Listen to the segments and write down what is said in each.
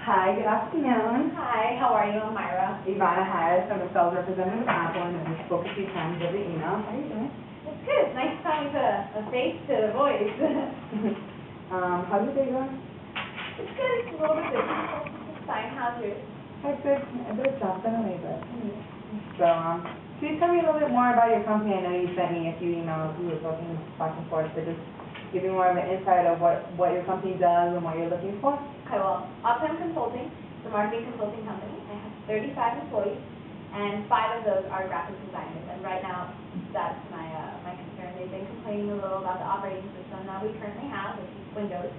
Hi, good afternoon. Hi, how are you? I'm Myra. Ivana Harris. I'm a sales representative with Apple, and we spoke a few times over email. How are you doing? It's good. It's nice to finally put a face to the voice. How's your day going? It's good. It's a little bit busy. It's fine. How's yours? That's good. A bit of stuff, definitely, but. So, can you tell me a little bit more about your company? I know you sent me a few emails. We were talking back and forth, but just give me more of an insight of what your company does and what you're looking for. Okay, well, Optimum Consulting, the marketing consulting company. I have 35 employees, and 5 of those are graphic designers. And right now, that's my concern. They've been complaining a little about the operating system that we currently have, which is Windows.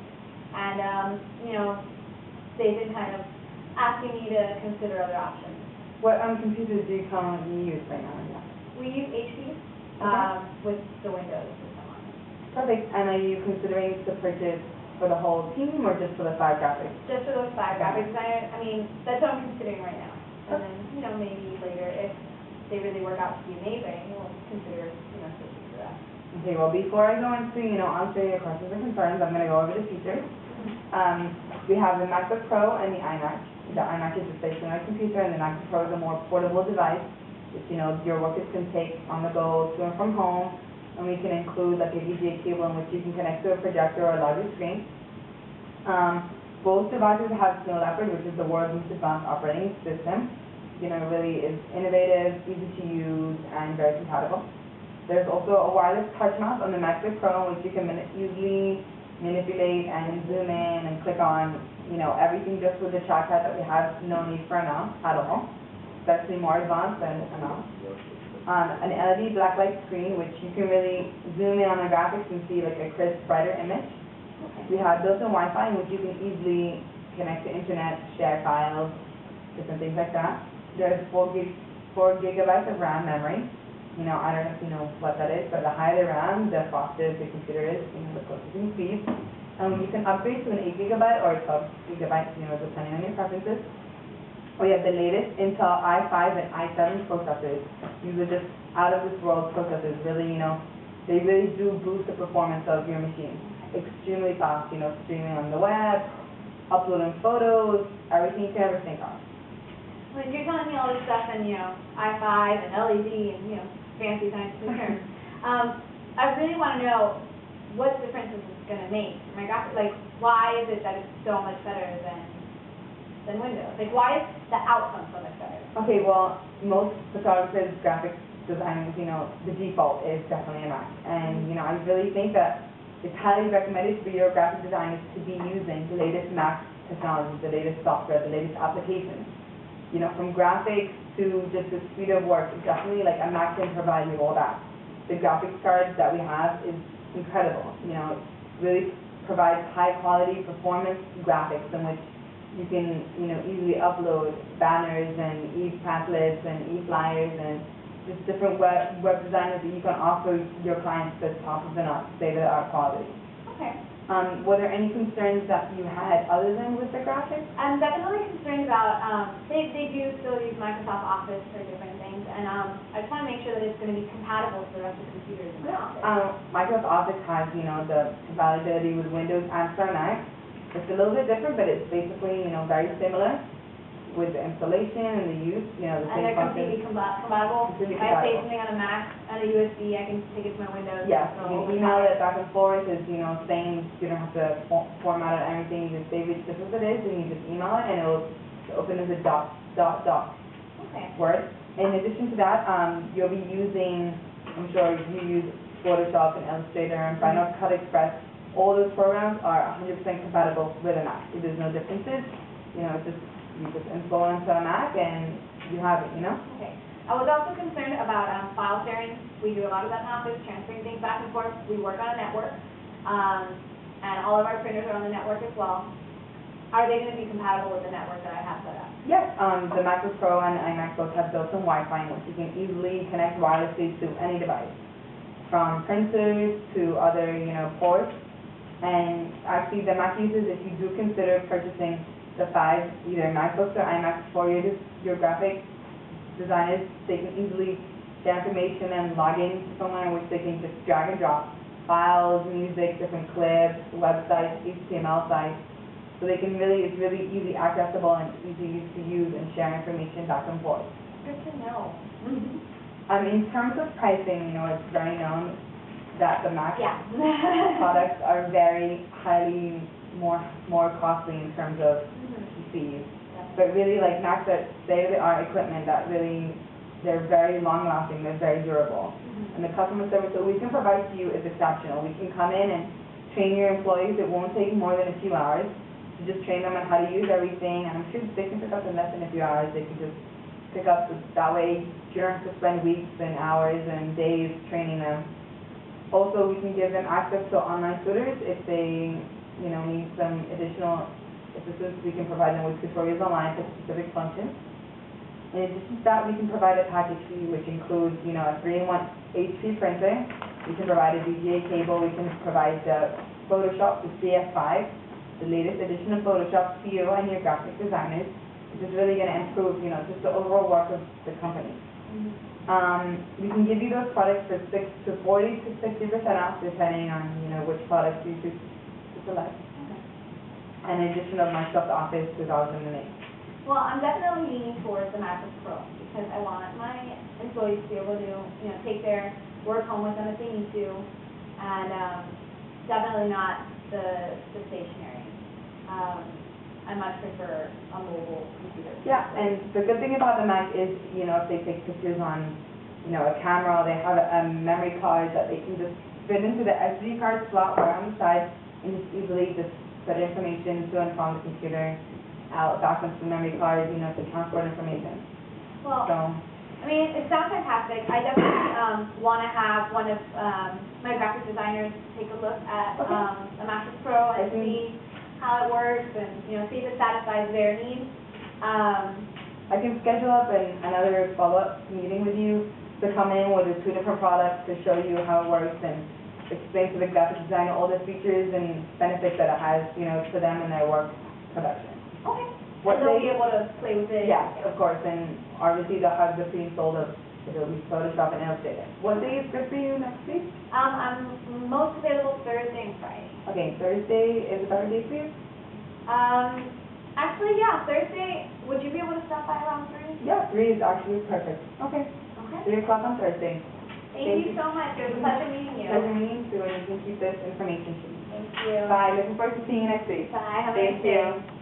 And, they've been kind of asking me to consider other options. What computers do you currently use right now? Yeah. We use HP with the Windows system on it. Perfect. And are you considering to purchase for the whole team or just for the 5 graphics? Just for those 5 graphic designers. I mean, that's what I'm considering right now. And then, maybe later, if they really work out to be amazing, we'll consider, switching to that. Okay, well, before I go into, answer your questions or concerns, I'm going to go over the features. We have the Macbook Pro and the iMac. The iMac is a stationary computer, and the Macbook Pro is a more portable device, which, your workers can take on the go to and from home. And we can include like a VGA cable in which you can connect to a projector or a larger screen. Both devices have Snow Leopard, which is the world's most advanced operating system. Really is innovative, easy to use, and very compatible. There's also a wireless touch mouse on the Macbook Pro, which you can easily manipulate and zoom in and click on, everything just with the trackpad that we have. No need for a mouse at all. It's actually more advanced than a mouse. An LED blacklight screen, which you can really zoom in on the graphics and see like a crisp, brighter image. We have built-in Wi-Fi, in which you can easily connect to internet, share files, different things like that. There's 4 gigabytes of RAM memory. I don't know if you know what that is, but the higher the RAM, the faster the computer is, the processing speed. You can upgrade to an 8 gigabyte or 12 gigabytes, depending on your preferences. We have the latest Intel i5 and i7 processors. These are just out-of-this-world processors. Really, they really do boost the performance of your machine. Extremely fast, streaming on the web, uploading photos, everything you can ever think of. When you're telling me all this stuff and, i5 and LED and, fancy scientific terms, I really want to know what difference this is going to make. My graphic, why is it that it's so much better than Windows? Why is the outcome so much better? Okay, well, most photographers, graphic designers, the default is definitely a Mac. And, I really think that it's highly recommended for your graphic designers to be using the latest Mac technology, the latest software, the latest applications. From graphics to just the speed of work, definitely a Mac can provide you all that. The graphics card that we have is incredible. It really provides high quality performance graphics in which you can, easily upload banners and e-pamphlets and e-flyers and just different web designers that you can offer your clients the top of the notch, state-of-the-art quality. Okay. Were there any concerns that you had other than with the graphics? I'm definitely concerned about, they do still use Microsoft Office for different things, and I just want to make sure that it's going to be compatible to the rest of the computers in the office. Microsoft Office has, the compatibility with Windows and for Mac. It's a little bit different, but it's basically, very similar with the installation and the use, the and same they're completely compatible. Completely If I save compatible. something on a Mac, on a USB, I can take it to my Windows. Yes, so you can email it back and forth. It's, same, you don't have to format it or anything. You just save it just as it is, and you just email it, and it'll open as a doc Word. In addition to that, you'll be using, I'm sure you use Photoshop and Illustrator and Final Cut Express. All those programs are 100% compatible with a Mac. There's no differences. You just install into a Mac and you have it, Okay. I was also concerned about file sharing. We do a lot of that in Office, transferring things back and forth. We work on a network, and all of our printers are on the network as well. Are they going to be compatible with the network that I have set up? Yes. The Macbook Pro and iMac both have built-in Wi-Fi, in which you can easily connect wirelessly to any device, from printers to other, ports. And actually, the Mac users, if you do consider purchasing the 5, either MacBooks or iMacs for your graphic designers, they can easily share information and log in somewhere in which they can just drag and drop files, music, different clips, websites, HTML sites, So they can really, it's really easy accessible and easy to use and share information back and forth. Good to know. In terms of pricing, it's very known that the Mac Yeah. products are very highly more costly in terms of PCs. But really, like Macs are state-of-the-art equipment that really, they're very long-lasting, they're very durable. And the customer service that we can provide to you is exceptional. We can come in and train your employees. It won't take more than a few hours to just train them on how to use everything. And I'm sure they can pick up in less than a few hours. They can just pick up, that way you don't have to spend weeks and hours and days training them. Also, we can give them access to online tutors if they, need some additional assistance. We can provide them with tutorials online for specific functions. In addition to that, we can provide a package for you, which includes, a 3-in-1 HP printer. We can provide a VGA cable. We can provide the Photoshop, the CS5, the latest edition of Photoshop to you and your graphic designers, which is really going to improve, just the overall work of the company. We can give you those products for 40 to 60% off, depending on, which products you choose to select. An edition of Microsoft Office 2008. Well, I'm definitely leaning towards the Macbook Pro because I want my employees to be able to, take their work home with them if they need to, and definitely not the stationary. I much prefer a mobile computer. Yeah, and the good thing about the Mac is, if they take pictures on, a camera, they have a memory card that they can just fit into the SD card slot right on the side and just easily just put information to and from the computer out back into the memory card, to transport information. Well, so, it sounds fantastic. I definitely want to have one of my graphic designers take a look at the Macbook Pro and see how it works and, see if it satisfies their needs. I can schedule up another follow-up meeting with you to come in with the 2 different products to show you how it works and explain to the graphic designer all the features and benefits that it has, to them in their work production. Okay. And they'll be able to play with it? Yes, of course, and obviously they'll have the pre-installed of Adobe Photoshop and Illustrator. What day is good for you next week? I'm most available Thursday and Friday. Okay, Thursday is a better day for you? Actually, yeah, Thursday. Would you be able to stop by around 3? Yeah, 3 is actually perfect. Okay. Okay. 3 o'clock on Thursday. Thank you so much. It was a pleasure meeting you. Pleasure meeting you, and you can keep this information to me. Thank you. Bye. Looking forward to seeing you next week. Bye. Have a nice day. Thank you.